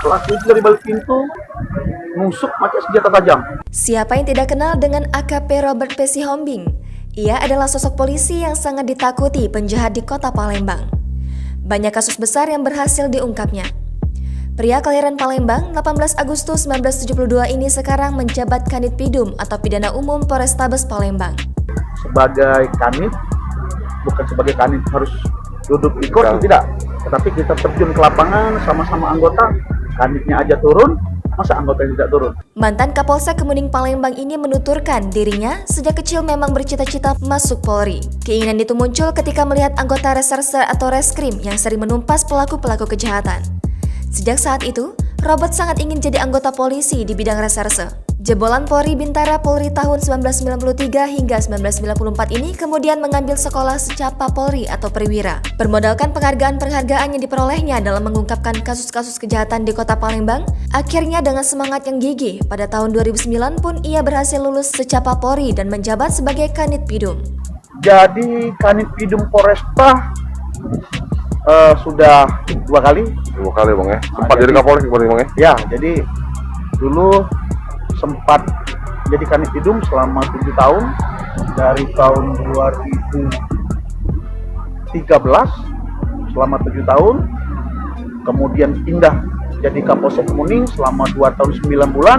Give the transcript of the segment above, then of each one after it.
pelaku itu dari balik pintu nusuk pakai senjata tajam. Siapa yang tidak kenal dengan AKP Robert P. Sihombing? Ia adalah sosok polisi yang sangat ditakuti penjahat di kota Palembang. Banyak kasus besar yang berhasil diungkapnya. Pria kelahiran Palembang 18 Agustus 1972 ini sekarang menjabat Kanit Pidum atau Pidana Umum Polrestabes Palembang. Sebagai kanit, bukan sebagai kanit harus duduk di kursi, tidak. Tetapi kita terjun ke lapangan sama-sama anggota, kanitnya aja turun, masa anggotanya tidak turun? Mantan Kapolsek Kemuning Palembang ini menuturkan dirinya sejak kecil memang bercita-cita masuk Polri. Keinginan itu muncul ketika melihat anggota reserse atau reskrim yang sering menumpas pelaku-pelaku kejahatan. Sejak saat itu, Robert sangat ingin jadi anggota polisi di bidang reserse. Jebolan Polri Bintara Polri tahun 1993 hingga 1994 ini kemudian mengambil sekolah secapa Polri atau perwira. Bermodalkan penghargaan-penghargaan yang diperolehnya dalam mengungkapkan kasus-kasus kejahatan di kota Palembang, akhirnya dengan semangat yang gigih, pada tahun 2009 pun ia berhasil lulus secapa Polri dan menjabat sebagai Kanit Pidum. Jadi Kanit Pidum Polresta sudah dua kali Bang ya. Sempat jadi Kapolres Bang ya? Ya, jadi dulu sempat jadi Kanit Pidum selama 7 tahun, dari tahun 2013 selama 7 tahun, kemudian pindah jadi Kapolsek Kemuning selama 2 tahun 9 bulan,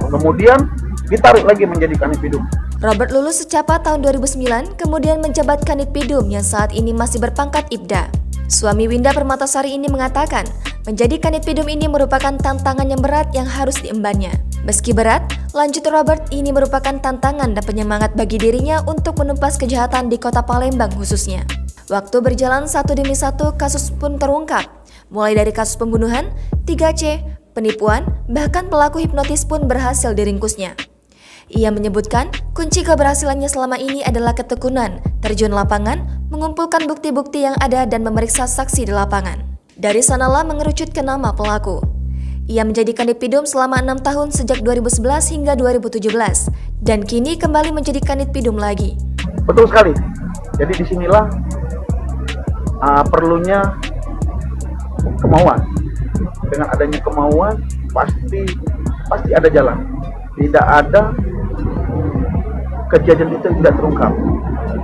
kemudian ditarik lagi menjadi Kanit Pidum. Robert lulus secapa tahun 2009, kemudian menjabat Kanit Pidum yang saat ini masih berpangkat Ibda. Suami Winda Permatasari ini mengatakan, menjadi Kanit Pidum ini merupakan tantangan yang berat yang harus diembannya. Meski berat, lanjut Robert, ini merupakan tantangan dan penyemangat bagi dirinya untuk menumpas kejahatan di kota Palembang khususnya. Waktu berjalan satu demi satu, kasus pun terungkap. Mulai dari kasus pembunuhan, 3C, penipuan, bahkan pelaku hipnotis pun berhasil diringkusnya. Ia menyebutkan kunci keberhasilannya selama ini adalah ketekunan, terjun lapangan, mengumpulkan bukti-bukti yang ada dan memeriksa saksi di lapangan. Dari sanalah mengerucut ke nama pelaku. Ia menjadi Kanit Pidum selama 6 tahun sejak 2011 hingga 2017 dan kini kembali menjadi Kanit Pidum lagi. Betul sekali. Jadi disinilah perlunya kemauan. Dengan adanya kemauan pasti ada jalan. Tidak ada kejadian itu tidak terungkap.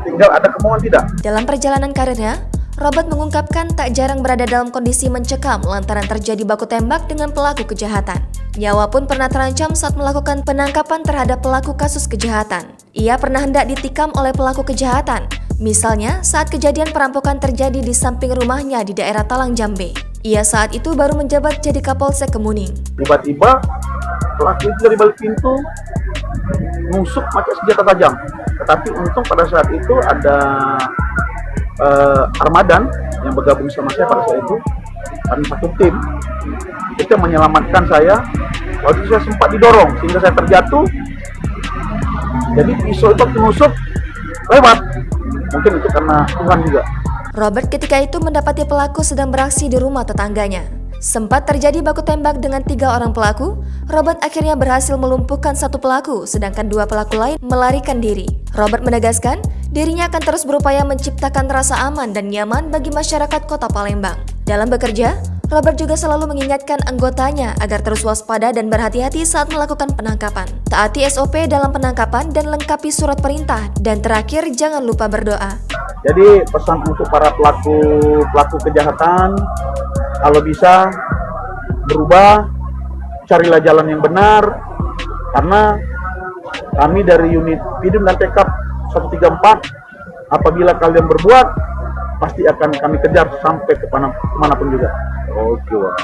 Tinggal ada kemauan tidak. Dalam perjalanan karirnya, Robert mengungkapkan tak jarang berada dalam kondisi mencekam lantaran terjadi baku tembak dengan pelaku kejahatan. Nyawa pun pernah terancam saat melakukan penangkapan terhadap pelaku kasus kejahatan. Ia pernah hendak ditikam oleh pelaku kejahatan, misalnya saat kejadian perampokan terjadi di samping rumahnya di daerah Talang Jambe. Ia saat itu baru menjabat jadi Kapolsek Kemuning. Tiba-tiba pelaku itu dari balik pintu nusuk pakai senjata tajam. Tetapi untung pada saat itu ada armadan yang bergabung sama saya pada saat itu, kami satu tim, itu menyelamatkan saya. Waktu itu saya sempat didorong sehingga saya terjatuh. Jadi pisau itu menusuk lewat. Mungkin itu karena Tuhan juga. Robert ketika itu mendapati pelaku sedang beraksi di rumah tetangganya. Sempat terjadi baku tembak dengan 3 orang pelaku. Robert akhirnya berhasil melumpuhkan 1 pelaku, sedangkan 2 pelaku lain melarikan diri. Robert menegaskan, dirinya akan terus berupaya menciptakan rasa aman dan nyaman bagi masyarakat kota Palembang. Dalam bekerja, Robert juga selalu mengingatkan anggotanya agar terus waspada dan berhati-hati saat melakukan penangkapan. Taati SOP dalam penangkapan dan lengkapi surat perintah. Dan terakhir, jangan lupa berdoa. Jadi pesan untuk para pelaku kejahatan, kalau bisa berubah, carilah jalan yang benar, karena kami dari unit Pidum dan Tekap 134, apabila kalian berbuat, pasti akan kami kejar sampai kemanapun juga. Oke, Bang.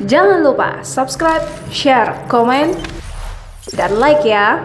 Jangan lupa subscribe, share, komen, dan like ya.